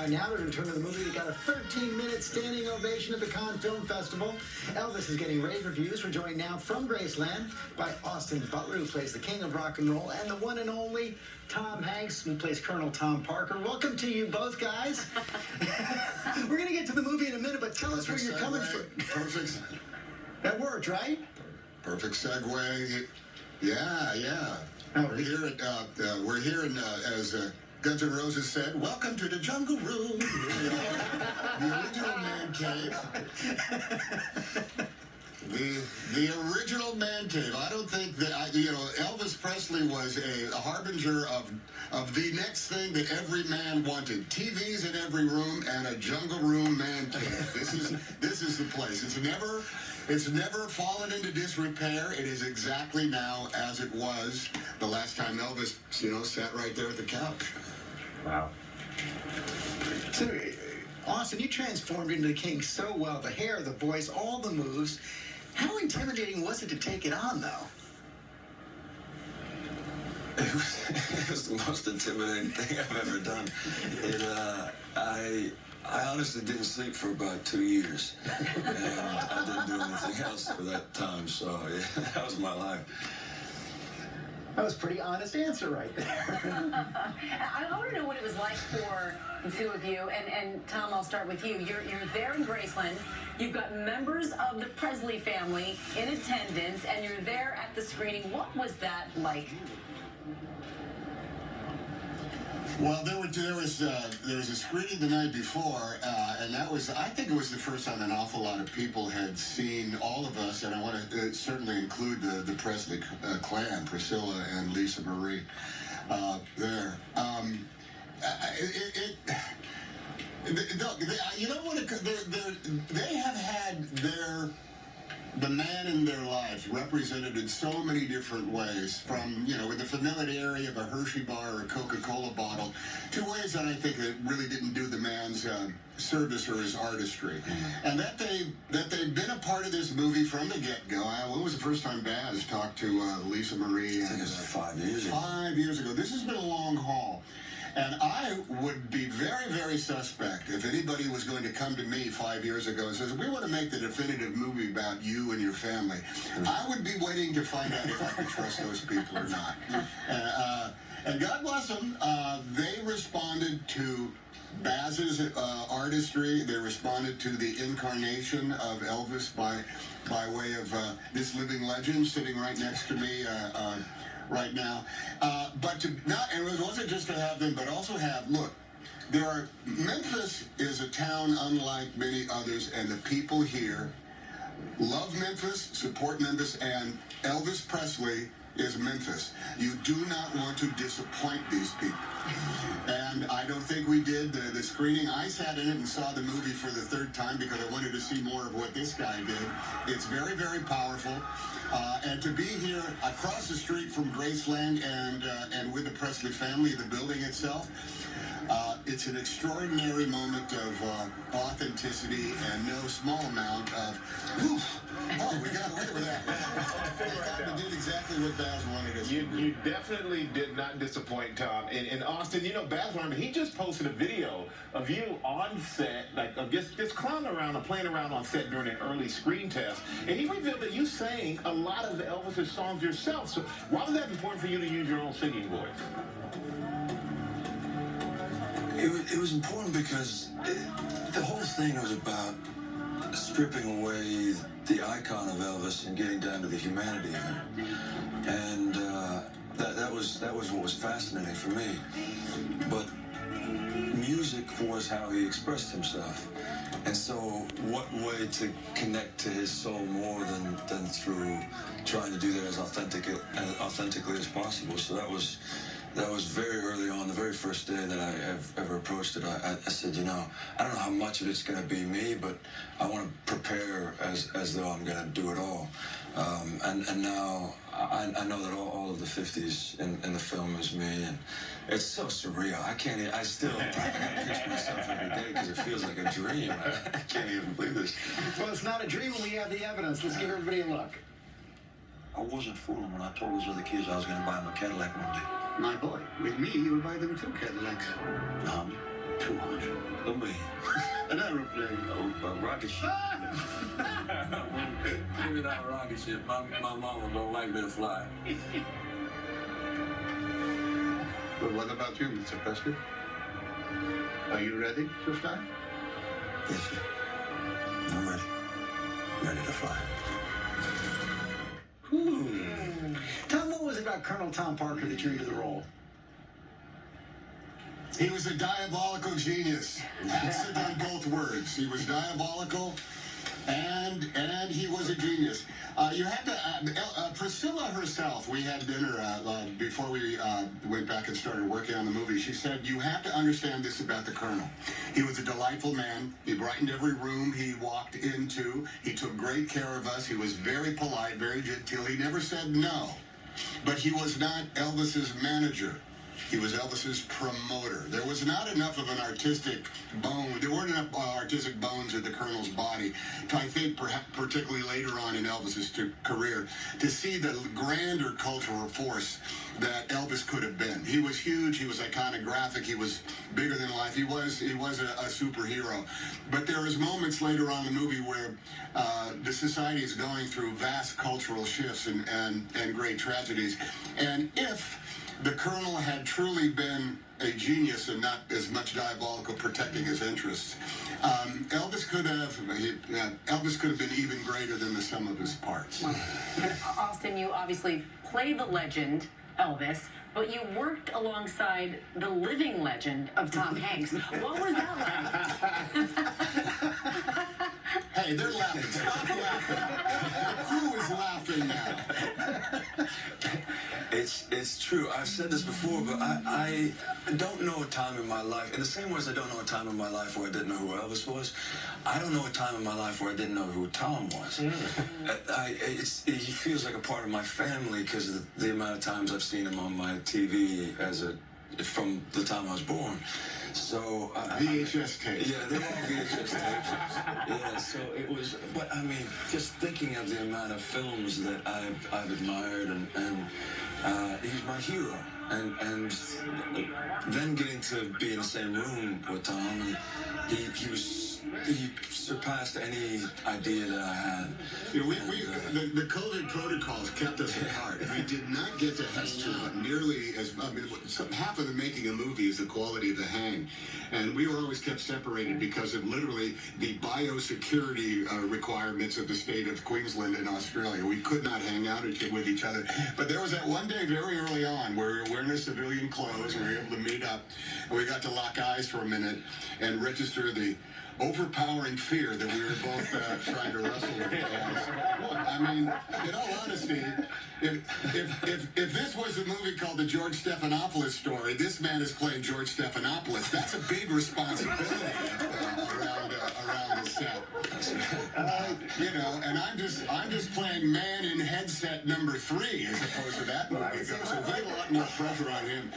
now to return to the movie that got a 13-minute standing ovation at the Cannes Film Festival. Elvis is getting rave reviews. We're joined now from Graceland by Austin Butler, who plays the king of rock and roll, and the one and only Tom Hanks, who plays Colonel Tom Parker. Welcome to you both, guys. We're going to get to the movie in a minute, but tell us where you're coming from. Perfect. That worked, right? Perfect segue. Yeah. Oh, We're here in, as Guns N' Roses said, welcome to the Jungle Room. The original man cave. The original man cave. I don't think that, Elvis Presley was a harbinger of the next thing that every man wanted. TVs in every room and a jungle room man cave. This is the place. It's never fallen into disrepair. It is exactly now as it was the last time Elvis, sat right there at the couch. Wow. So, Austin, you transformed into the king so well. The hair, the voice, all the moves. How intimidating was it to take it on, though? It was the most intimidating thing I've ever done. I honestly didn't sleep for about 2 years, and I didn't do anything else for that time, so yeah, that was my life. That was a pretty honest answer right there. I want to know what it was like for the two of you, and Tom, I'll start with you. You're there in Graceland. You've got members of the Presley family in attendance, and you're there at the screening. What was that like? Well, there was a screening the night before, and I think it was the first time an awful lot of people had seen all of us, and I want to certainly include the Presley clan, Priscilla and Lisa Marie, there. They have had the man in their lives represented in so many different ways, from, with the familiarity of a Hershey bar or a Coca-Cola bottle, to ways that I think that really didn't do the man's service or his artistry. And that they've been a part of this movie from the get-go. When was the first time Baz talked to Lisa Marie? I think it was 5 years ago. 5 years ago. This has been a long haul. And I would be very, very suspect if anybody was going to come to me 5 years ago and says, we want to make the definitive movie about you and your family. I would be waiting to find out if I could trust those people or not. And God bless them, they responded to Baz's artistry. They responded to the incarnation of Elvis by way of this living legend sitting right next to me right now. And it wasn't just to have them, but also have, look, Memphis is a town unlike many others, and the people here love Memphis, support Memphis, and Elvis Presley is Memphis. You do not want to disappoint these people. And I don't think we did. The screening, I sat in it and saw the movie for the third time because I wanted to see more of what this guy did. It's very, very powerful. And to be here across the street from Graceland and with the Presley family, the building itself, it's an extraordinary moment of authenticity and no small amount of, we got away with that. We did exactly what Baz wanted us to do. You definitely did not disappoint, Tom. And Austin, Baz Lurhmann, he just posted a video of you on set, just clowning around and playing around on set during an early screen test. And he revealed that you sang a lot of Elvis's songs yourself. So why was that important for you to use your own singing voice? It was important because the whole thing was about stripping away the icon of Elvis and getting down to the humanity of him. And that was what was fascinating for me. But music was how he expressed himself. And so what way to connect to his soul more than through trying to do that as authentically as possible. So that was very early on, the very first day that I ever approached it. I said, I don't know how much of it's going to be me, but I want to prepare as though I'm going to do it all. And now I know that all of the 50s in the film is me, and it's so surreal. I still picture myself every day because it feels like a dream. I can't even believe this. Well, it's not a dream when we have the evidence. Let's give everybody a look. I wasn't fooling when I told those other kids I was going to buy them a Cadillac one day. My boy, with me, you would buy them 2 Cadillacs. 200. A million. An aeroplane. A rocket ship. Give me that rocket ship. My mama don't like me to fly. But what about you, Mr. Prescott? Are you ready to fly? Yes, sir. I'm ready. Ready to fly. Tom, what was it about Colonel Tom Parker that drew you to the role? He was a diabolical genius. Accent on both words. He was diabolical, and he was a genius. You had to Priscilla herself. We had dinner before we went back and started working on the movie. She said, "You have to understand this about the Colonel. He was a delightful man. He brightened every room he walked into. He took great care of us. He was very polite, very genteel. He never said no. But he was not Elvis's manager. He was Elvis's promoter. There was not enough of an artistic bone. There weren't enough artistic bones in the Colonel's body to, I think, perhaps particularly later on in Elvis's career, to see the grander cultural force that Elvis could have been. He was huge. He was iconographic. He was bigger than life. He was a superhero. But there was moments later on in the movie where the society is going through vast cultural shifts and great tragedies. And if the Colonel had truly been a genius and not as much diabolical protecting his interests, Elvis could have been even greater than the sum of his parts. Austin, you obviously play the legend, Elvis, but you worked alongside the living legend of Tom Hanks. What was that like? Hey, they're laughing. Stop laughing. The crew is laughing now. It's true. I've said this before, but I don't know a time in my life, in the same way as I don't know a time in my life where I didn't know who Elvis was, I don't know a time in my life where I didn't know who Tom was. He feels like a part of my family because of the amount of times I've seen him on my TV from the time I was born. So VHS tapes. Yeah, they're all VHS tapes. Yeah, so it was. But I mean, just thinking of the amount of films that I've admired, and he's my hero, and then getting to be in the same room with Tom, he surpassed any idea that I had. You know, the COVID protocols kept us apart. We did not get to have nearly as, half of the making a movie is the quality of the hang. And we were always kept separated because of literally the biosecurity requirements of the state of Queensland and Australia. We could not hang out with each other. But there was that one day very early on where we're in our civilian clothes and we were able to meet up. And we got to lock eyes for a minute and register the overpowering fear that we were both trying to wrestle with. I mean, in all honesty, if this was a movie called The George Stephanopoulos Story, this man is playing George Stephanopoulos. That's a big responsibility around the set. You know, and I'm just playing man in headset number 3 as opposed to that movie. So we had a lot more pressure on him.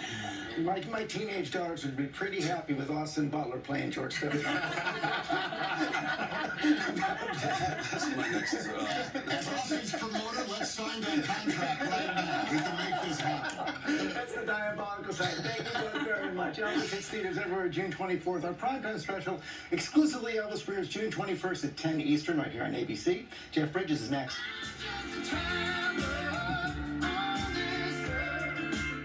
My teenage daughters would be pretty happy with Austin Butler playing George Stephanopoulos. That's my next. As Austin's promoter, let's sign that contract right now. We can make this happen. That's the diabolical side. Thank you both very much. Elvis hits theaters everywhere June 24th. Our primetime special, exclusively Elvis premieres June 21st at 10 Eastern right here on ABC. Jeff Bridges is next.